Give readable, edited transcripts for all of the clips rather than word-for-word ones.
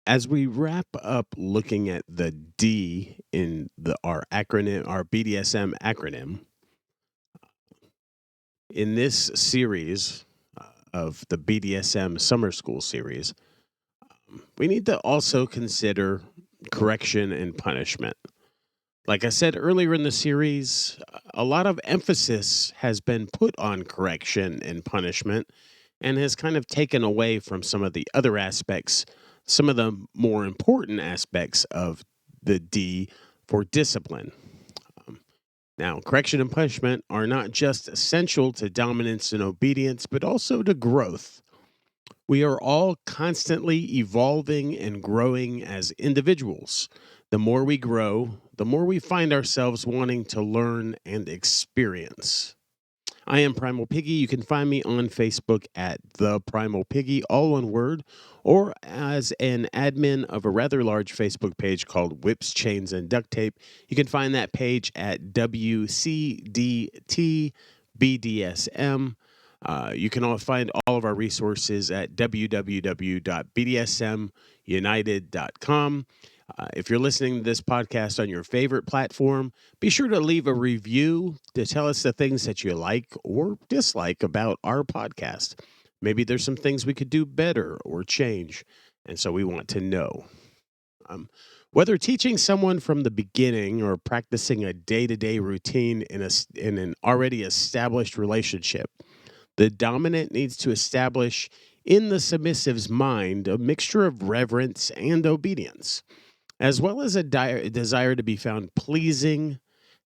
As we wrap up looking at the D in our acronym, our BDSM acronym, in this series of the BDSM Summer School series, we need to also consider correction and punishment. Like I said earlier in the series, a lot of emphasis has been put on correction and punishment and has kind of taken away from some of the other aspects, some of the more important aspects of the D for discipline. Um, Now, correction and punishment are not just essential to dominance and obedience, but also to growth. We are all constantly evolving and growing as individuals. The more we grow, the more we find ourselves wanting to learn and experience. I am Primal Piggy. You can find me on Facebook at The Primal Piggy, all one word, or as an admin of a rather large Facebook page called Whips, Chains, and Duct Tape. You can find that page at WCDT BDSM. You can all find all of our resources at www.bdsmunited.com. If you're listening to this podcast on your favorite platform, be sure to leave a review to tell us the things that you like or dislike about our podcast. Maybe there's some things we could do better or change, and so we want to know. Whether teaching someone from the beginning or practicing a day-to-day routine in an already established relationship, the dominant needs to establish in the submissive's mind a mixture of reverence and obedience, as well as a desire to be found pleasing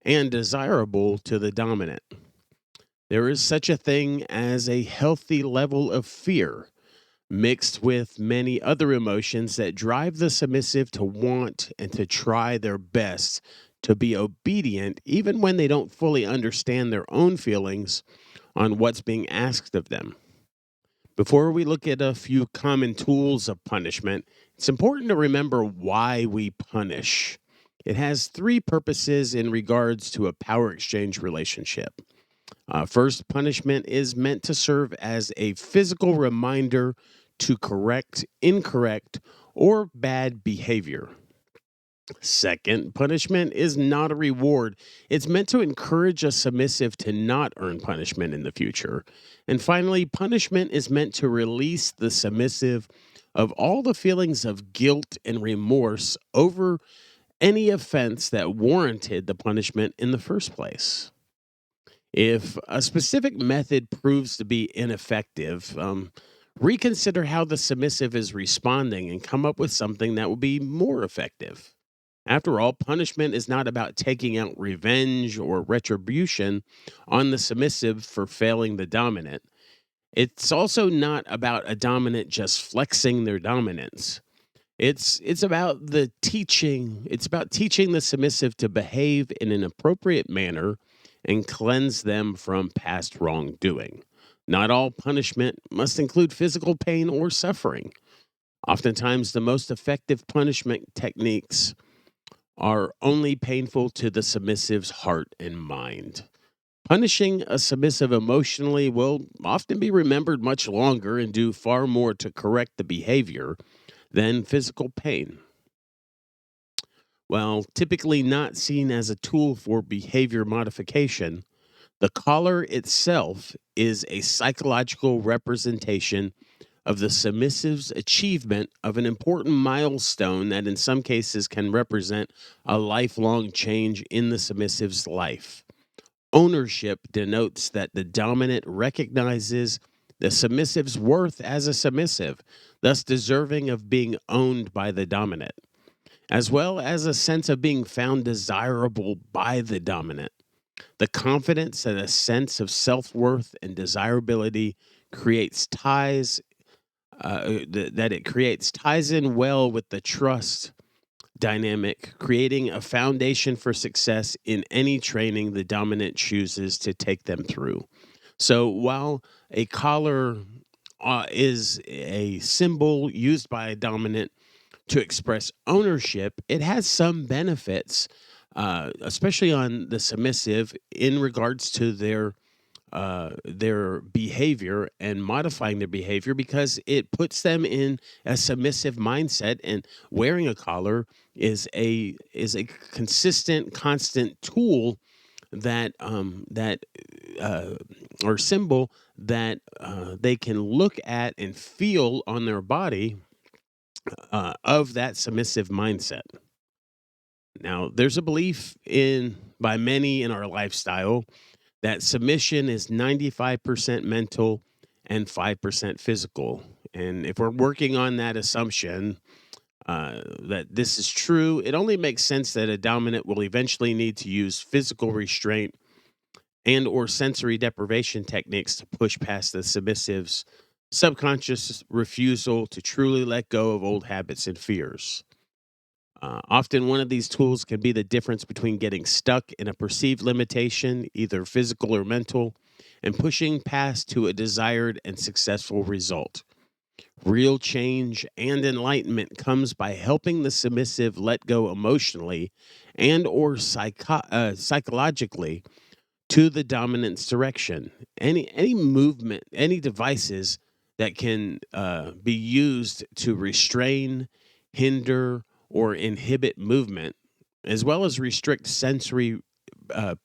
and desirable to the dominant. There is such a thing as a healthy level of fear mixed with many other emotions that drive the submissive to want and to try their best to be obedient, even when they don't fully understand their own feelings on what's being asked of them. Before we look at a few common tools of punishment, it's important to remember why we punish. It has three purposes in regards to a power exchange relationship. First, punishment is meant to serve as a physical reminder to correct incorrect or bad behavior. Second, punishment is not a reward. It's meant to encourage a submissive to not earn punishment in the future. And finally, punishment is meant to release the submissive of all the feelings of guilt and remorse over any offense that warranted the punishment in the first place. If a specific method proves to be ineffective, reconsider how the submissive is responding and come up with something that will be more effective. After all, punishment is not about taking out revenge or retribution on the submissive for failing the dominant. It's also not about a dominant just flexing their dominance. It's about the teaching. It's about teaching the submissive to behave in an appropriate manner and cleanse them from past wrongdoing. Not all punishment must include physical pain or suffering. Oftentimes, the most effective punishment techniques are only painful to the submissive's heart and mind. Punishing a submissive emotionally will often be remembered much longer and do far more to correct the behavior than physical pain. While typically not seen as a tool for behavior modification, the collar itself is a psychological representation of the submissive's achievement of an important milestone that in some cases can represent a lifelong change in the submissive's life. Ownership denotes that the dominant recognizes the submissive's worth as a submissive, thus deserving of being owned by the dominant, as well as a sense of being found desirable by the dominant. The confidence and a sense of self-worth and desirability creates ties that it creates ties in well with the trust dynamic, creating a foundation for success in any training the dominant chooses to take them through. So while a collar is a symbol used by a dominant to express ownership, it has some benefits, especially on the submissive in regards to their their behavior and modifying their behavior because it puts them in a submissive mindset. And wearing a collar is a consistent, constant tool that uh, or symbol that they can look at and feel on their body of that submissive mindset. Now, there's a belief in by many in our lifestyle that submission is 95% mental and 5% physical. And if we're working on that assumption that this is true, it only makes sense that a dominant will eventually need to use physical restraint and or sensory deprivation techniques to push past the submissive's subconscious refusal to truly let go of old habits and fears. Often, one of these tools can be the difference between getting stuck in a perceived limitation, either physical or mental, and pushing past to a desired and successful result. Real change and enlightenment comes by helping the submissive let go emotionally and or psychologically to the dominant's direction. Any movement, any devices that can be used to restrain, hinder, or inhibit movement, as well as restrict sensory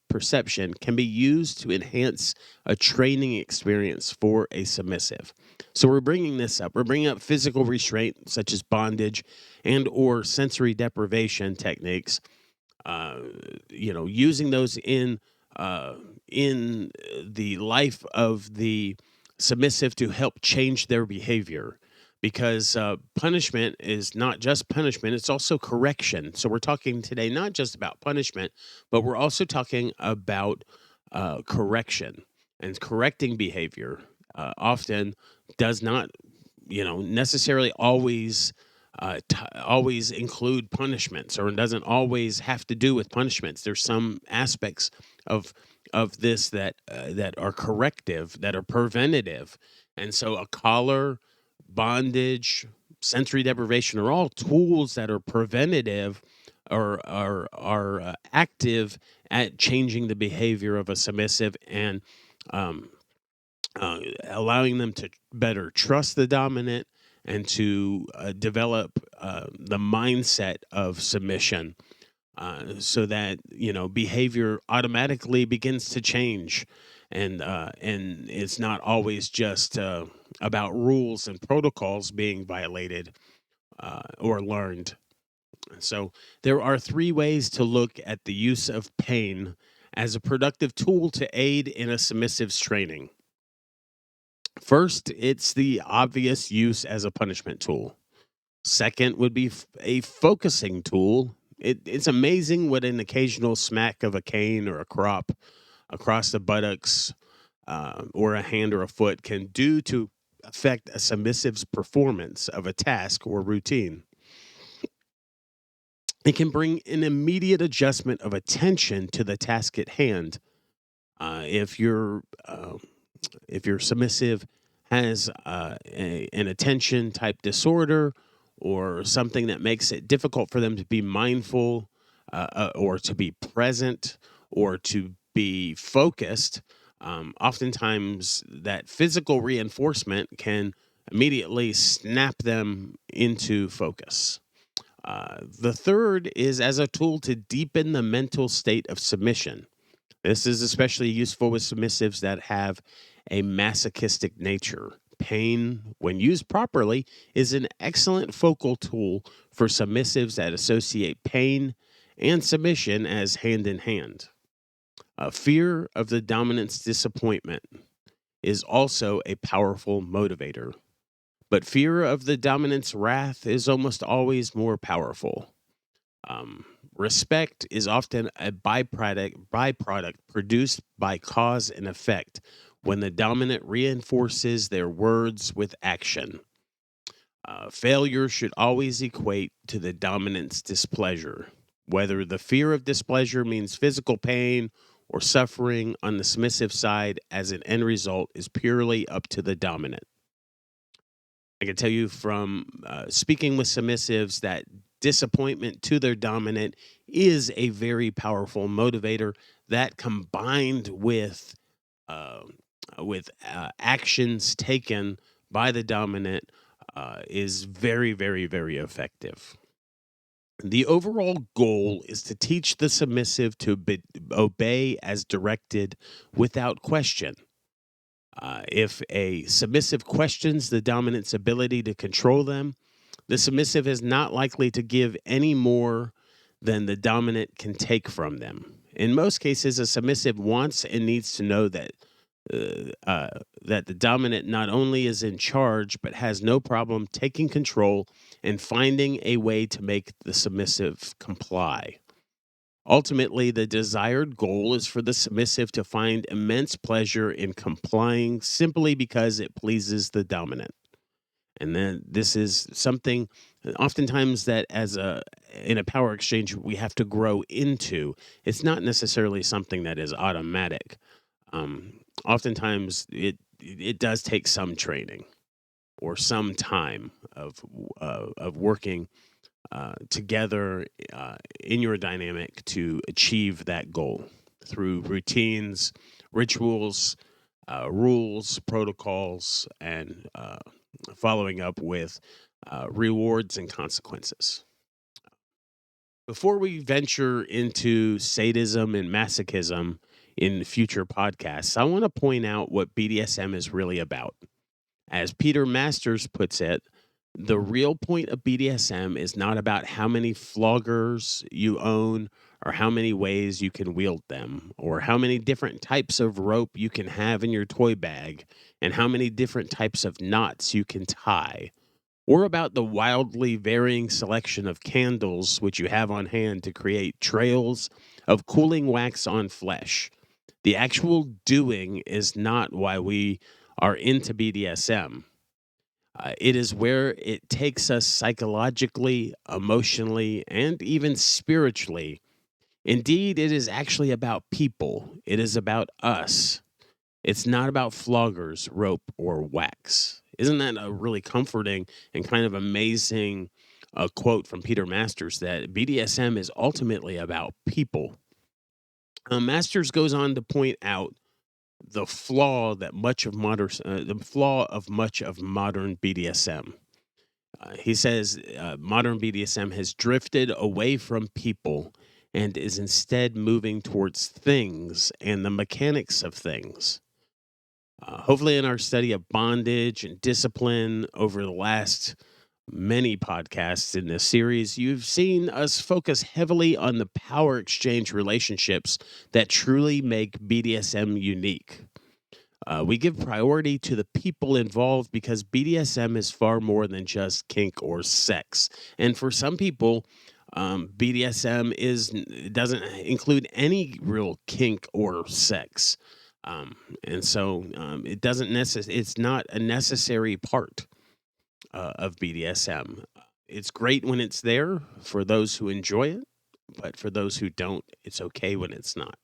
perception, can be used to enhance a training experience for a submissive. So we're bringing this up. We're bringing up physical restraint, such as bondage and or sensory deprivation techniques, uh, using those uh, in the life of the submissive to help change their behavior. Because punishment is not just punishment, it's also correction. So we're talking today not just about punishment, but we're also talking about correction. And correcting behavior often does not necessarily always include punishments, or it doesn't always have to do with punishments. There's some aspects of this that are corrective, that are preventative. And so a collar, bondage, sensory deprivation are all tools that are preventative, or are active at changing the behavior of a submissive, and um, allowing them to better trust the dominant and to develop the mindset of submission, so that behavior automatically begins to change, and it's not always just about rules and protocols being violated or learned. So there are three ways to look at the use of pain as a productive tool to aid in a submissive's training. First, it's the obvious use as a punishment tool. Second would be a focusing tool. It's amazing what an occasional smack of a cane or a crop across the buttocks, or a hand or a foot can do to affect a submissive's performance of a task or routine. It can bring an immediate adjustment of attention to the task at hand. If your submissive has an attention type disorder, or something that makes it difficult for them to be mindful, or to be present, or to be focused, oftentimes that physical reinforcement can immediately snap them into focus. The third is as a tool to deepen the mental state of submission. This is especially useful with submissives that have a masochistic nature. Pain, when used properly, is an excellent focal tool for submissives that associate pain and submission as hand in hand. A fear of the dominant's disappointment is also a powerful motivator, but fear of the dominant's wrath is almost always more powerful. Um, Respect is often a byproduct produced by cause and effect when the dominant reinforces their words with action. Failure should always equate to the dominant's displeasure. Whether the fear of displeasure means physical pain or suffering on the submissive side as an end result is purely up to the dominant. I can tell you from speaking with submissives that disappointment to their dominant is a very powerful motivator that, combined with uh, with actions taken by the dominant is very, very, very effective. The overall goal is to teach the submissive to obey as directed without question. If a submissive questions the dominant's ability to control them, the submissive is not likely to give any more than the dominant can take from them. In most cases, a submissive wants and needs to know that the dominant not only is in charge, but has no problem taking control and finding a way to make the submissive comply. Ultimately, the desired goal is for the submissive to find immense pleasure in complying simply because it pleases the dominant. And then this is something oftentimes that in a power exchange we have to grow into. It's not necessarily something that is automatic. Oftentimes it does take some training or some time of working together in your dynamic to achieve that goal through routines, rituals, rules, protocols, and following up with rewards and consequences. Before we venture into sadism and masochism in future podcasts, I want to point out what BDSM is really about. As Peter Masters puts it, the real point of BDSM is not about how many floggers you own or how many ways you can wield them or how many different types of rope you can have in your toy bag and how many different types of knots you can tie, or about the wildly varying selection of candles which you have on hand to create trails of cooling wax on flesh. The actual doing is not why we are into BDSM. It is where it takes us psychologically, emotionally, and even spiritually. Indeed, it is actually about people. It is about us. It's not about floggers, rope, or wax. Isn't that a really comforting and kind of amazing quote from Peter Masters that BDSM is ultimately about people? Masters goes on to point out the flaw that the flaw of much of modern BDSM. He says modern BDSM has drifted away from people and is instead moving towards things and the mechanics of things. Hopefully, in our study of bondage and discipline over the last many podcasts in this series, you've seen us focus heavily on the power exchange relationships that truly make BDSM unique. We give priority to the people involved because BDSM is far more than just kink or sex. And for some people, BDSM doesn't include any real kink or sex. And so it's not a necessary part of BDSM. It's great when it's there for those who enjoy it, but for those who don't, it's okay when it's not.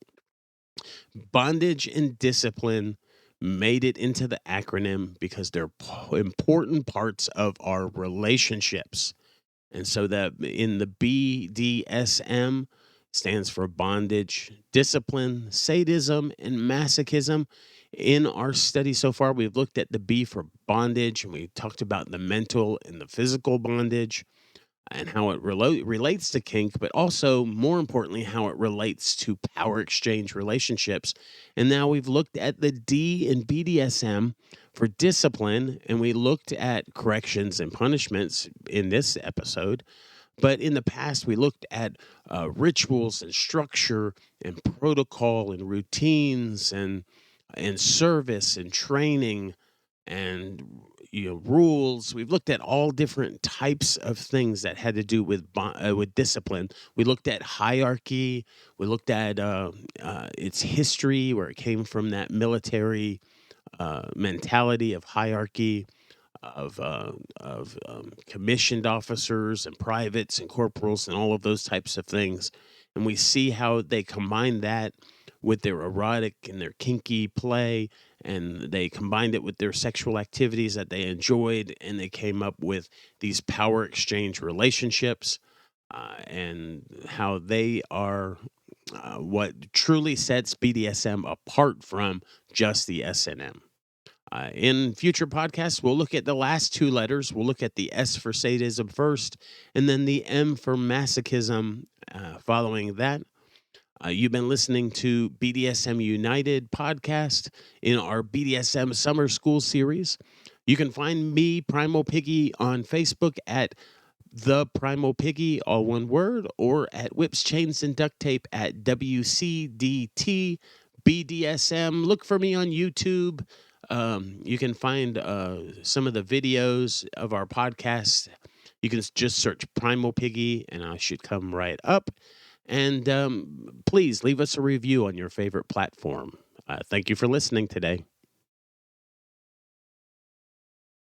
Bondage and discipline made it into the acronym because they're important parts of our relationships. And so that in the BDSM stands for bondage, discipline, sadism, and masochism. In our study so far, we've looked at the B for bondage, and we talked about the mental and the physical bondage and how it relates to kink, but also, more importantly, how it relates to power exchange relationships. And now we've looked at the D in BDSM for discipline, and we looked at corrections and punishments in this episode. But in the past, we looked at rituals and structure and protocol and routines and service and training and rules. We've looked at all different types of things that had to do with discipline. We looked at hierarchy. We looked at its history, where it came from, that military mentality of hierarchy, of commissioned officers and privates and corporals and all of those types of things. And we see how they combine that with their erotic and their kinky play, and they combined it with their sexual activities that they enjoyed, and they came up with these power exchange relationships, and how they are what truly sets BDSM apart from just the S&M. In future podcasts, we'll look at the last two letters. We'll look at the S for sadism first, and then the M for masochism following that. You've been listening to BDSM United podcast in our BDSM Summer School series. You can find me, Primal Piggy, on Facebook at The Primal Piggy, all one word, or at Whips, Chains, and Duct Tape at WCDT BDSM. Look for me on YouTube. You can find some of the videos of our podcast. You can just search Primal Piggy, and I should come right up. And please leave us a review on your favorite platform. Thank you for listening today.